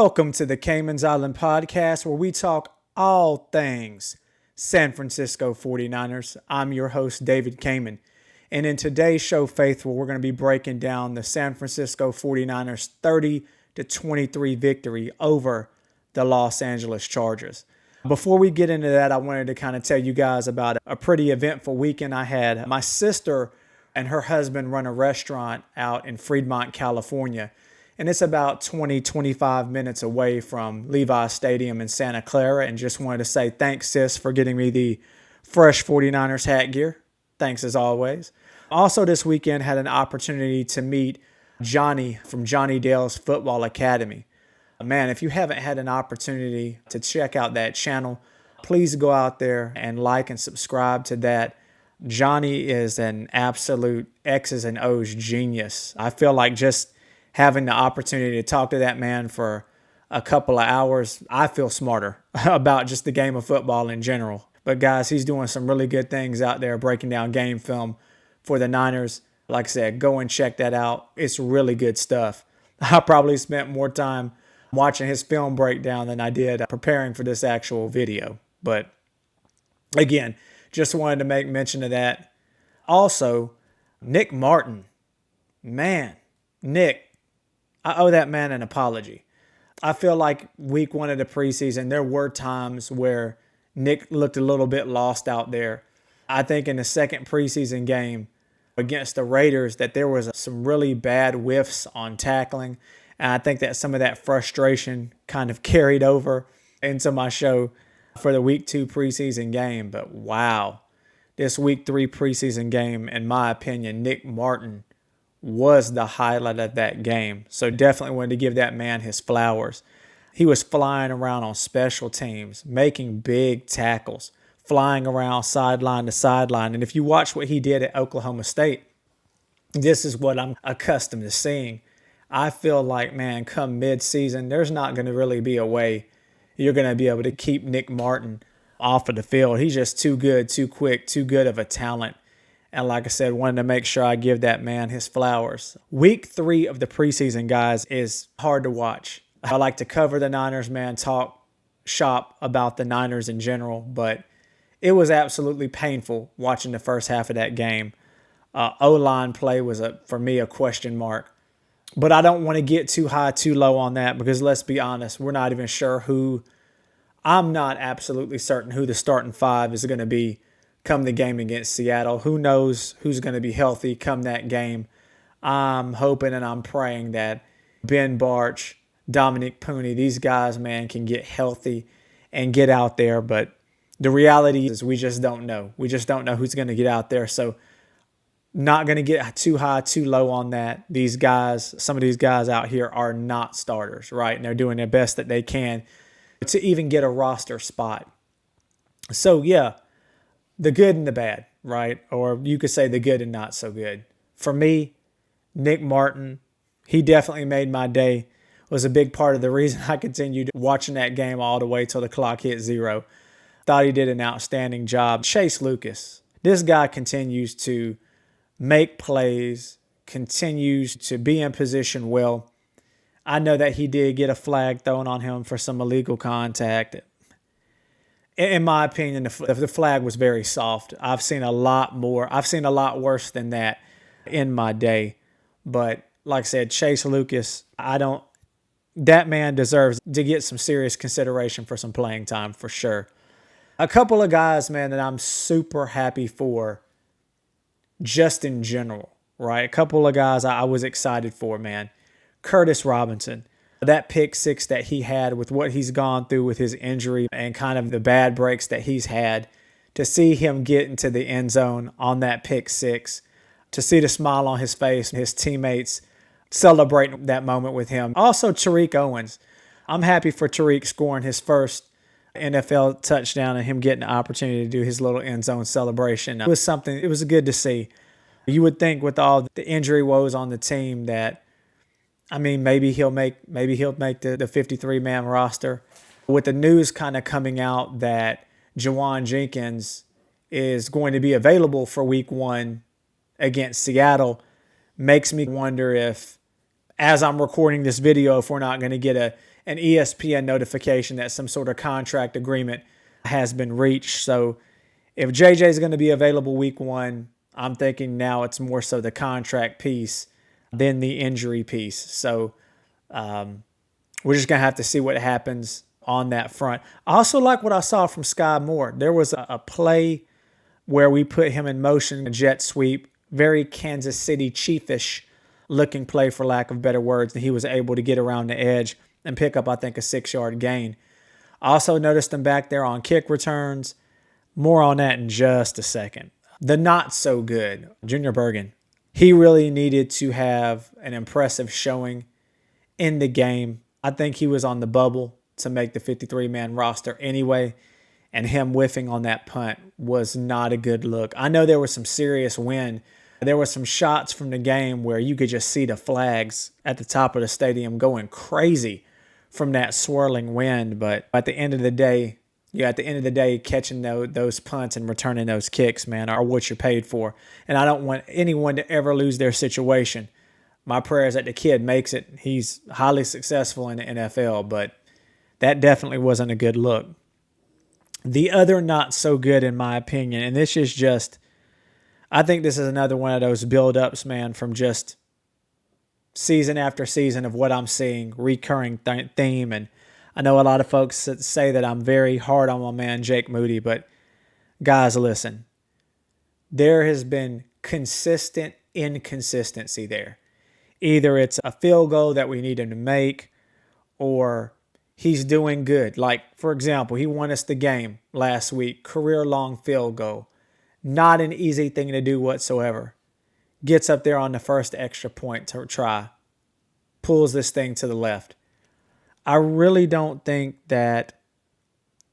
Welcome to the Cayman's Island podcast, where we talk all things San Francisco 49ers. I'm your host, David Cayman. And in today's show, Faithful, we're going to be breaking down the San Francisco 49ers 30-23 victory over the Los Angeles Chargers. Before we get into that, I wanted to kind of tell you guys about a pretty eventful weekend I had. My sister and her husband run a restaurant out in Fremont, California. And it's about 25 minutes away from Levi Stadium in Santa Clara. And just wanted to say thanks, sis, for getting me the fresh 49ers hat gear. Thanks as always. Also this weekend had an opportunity to meet Johnny from Johnny Dale's Football Academy. Man, if you haven't had an opportunity to check out that channel, please go out there and like and subscribe to that. Johnny is an absolute X's and O's genius. I feel like just having the opportunity to talk to that man for a couple of hours, I feel smarter about just the game of football in general. But guys, he's doing some really good things out there, breaking down game film for the Niners. Like I said, go and check that out. It's really good stuff. I probably spent more time watching his film breakdown than I did preparing for this actual video. But again, just wanted to make mention of that. Also, Nick Martin. Man, Nick, I owe that man an apology. I feel like week one of the preseason, there were times where Nick looked a little bit lost out there. I think in the second preseason game against the Raiders that there was some really bad whiffs on tackling. And I think that some of that frustration kind of carried over into my show for the week 2 preseason game. But wow, this week 3 preseason game, in my opinion, Nick Martin was the highlight of that game. So definitely wanted to give that man his flowers. He was flying around on special teams, making big tackles, flying around sideline to sideline. And if you watch what he did at Oklahoma State, this is what I'm accustomed to seeing. I feel like, man, come mid-season, there's not going to really be a way you're going to be able to keep Nick Martin off of the field. He's just too good, too quick, too good of a talent. And like I said, wanted to make sure I give that man his flowers. Week 3 of the preseason, guys, is hard to watch. I like to cover the Niners, man, talk shop about the Niners in general, but it was absolutely painful watching the first half of that game. O-line play was, for me, a question mark. But I don't want to get too high, too low on that because let's be honest, we're not even sure I'm not absolutely certain who the starting 5 is going to be come the game against Seattle. Who knows who's going to be healthy come that game. I'm hoping and I'm praying that Ben Barch, Dominic Pooney, these guys, man, can get healthy and get out there. But the reality is we just don't know. We just don't know who's going to get out there. So not going to get too high, too low on that. These guys, some of these guys out here are not starters, right? And they're doing their best that they can to even get a roster spot. So, yeah, the good and the bad, right? Or you could say the good and not so good. For me, Nick Martin, he definitely made my day. Was a big part of the reason I continued watching that game all the way till the clock hit 0. Thought he did an outstanding job. Chase Lucas, this guy continues to make plays, continues to be in position well. I know that he did get a flag thrown on him for some illegal contact. In my opinion, the flag was very soft. I've seen a lot worse than that in my day. But like I said, Chase Lucas, that man deserves to get some serious consideration for some playing time for sure. A couple of guys, man, that I'm super happy for just in general, right? A couple of guys I was excited for, man. Curtis Robinson, that pick 6 that he had with what he's gone through with his injury and kind of the bad breaks that he's had, to see him get into the end zone on that pick 6, to see the smile on his face, his teammates celebrating that moment with him. Also, Tariq Owens. I'm happy for Tariq scoring his first NFL touchdown and him getting the opportunity to do his little end zone celebration. It was good to see. You would think with all the injury woes on the team that, I mean, maybe he'll make the 53-man roster. With the news kind of coming out that Juwan Jenkins is going to be available for week 1 against Seattle, makes me wonder if, as I'm recording this video, if we're not going to get an ESPN notification that some sort of contract agreement has been reached. So if JJ is going to be available week 1, I'm thinking now it's more so the contract piece than the injury piece. So we're just going to have to see what happens on that front. I also like what I saw from Sky Moore. There was a play where we put him in motion, a jet sweep, very Kansas City Chief-ish looking play, for lack of better words, and he was able to get around the edge and pick up, I think, a 6-yard gain. I also noticed him back there on kick returns. More on that in just a second. The not so good, Junior Bergen. He really needed to have an impressive showing in the game. I think he was on the bubble to make the 53-man roster anyway, and him whiffing on that punt was not a good look. I know there was some serious wind. There were some shots from the game where you could just see the flags at the top of the stadium going crazy from that swirling wind. But at the end of the day, catching those punts and returning those kicks, man, are what you're paid for. And I don't want anyone to ever lose their situation. My prayer is that the kid makes it. He's highly successful in the NFL, but that definitely wasn't a good look. The other not so good, in my opinion, and this is just, I think this is another one of those build-ups, man, from just season after season of what I'm seeing, recurring theme. And I know a lot of folks say that I'm very hard on my man Jake Moody, but guys, listen. There has been consistent inconsistency there. Either it's a field goal that we need him to make, or he's doing good. Like, for example, he won us the game last week, career-long field goal. Not an easy thing to do whatsoever. Gets up there on the first extra point to try. Pulls this thing to the left. I really don't think that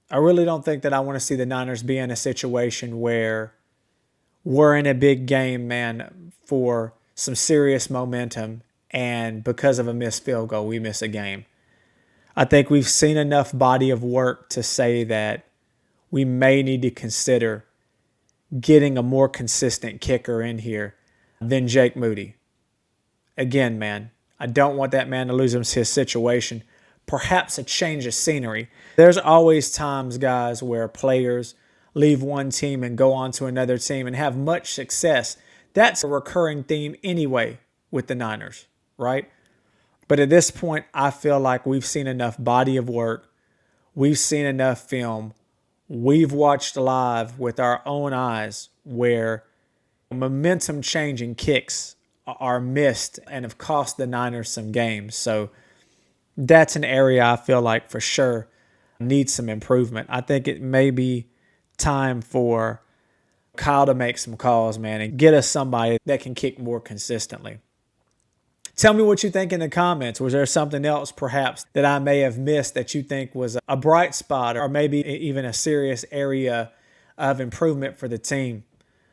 I want to see the Niners be in a situation where we're in a big game, man, for some serious momentum, and because of a missed field goal, we miss a game. I think we've seen enough body of work to say that we may need to consider getting a more consistent kicker in here than Jake Moody. Again, man, I don't want that man to lose his situation. Perhaps a change of scenery. There's always times, guys, where players leave one team and go on to another team and have much success. That's a recurring theme anyway with the Niners, right? But at this point, I feel like we've seen enough body of work. We've seen enough film. We've watched live with our own eyes where momentum-changing kicks are missed and have cost the Niners some games. So that's an area I feel like for sure needs some improvement. I think it may be time for Kyle to make some calls, man, and get us somebody that can kick more consistently. Tell me what you think in the comments. Was there something else perhaps that I may have missed that you think was a bright spot or maybe even a serious area of improvement for the team?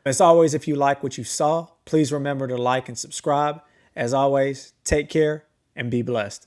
As always, if you like what you saw, please remember to like and subscribe. As always, take care and be blessed.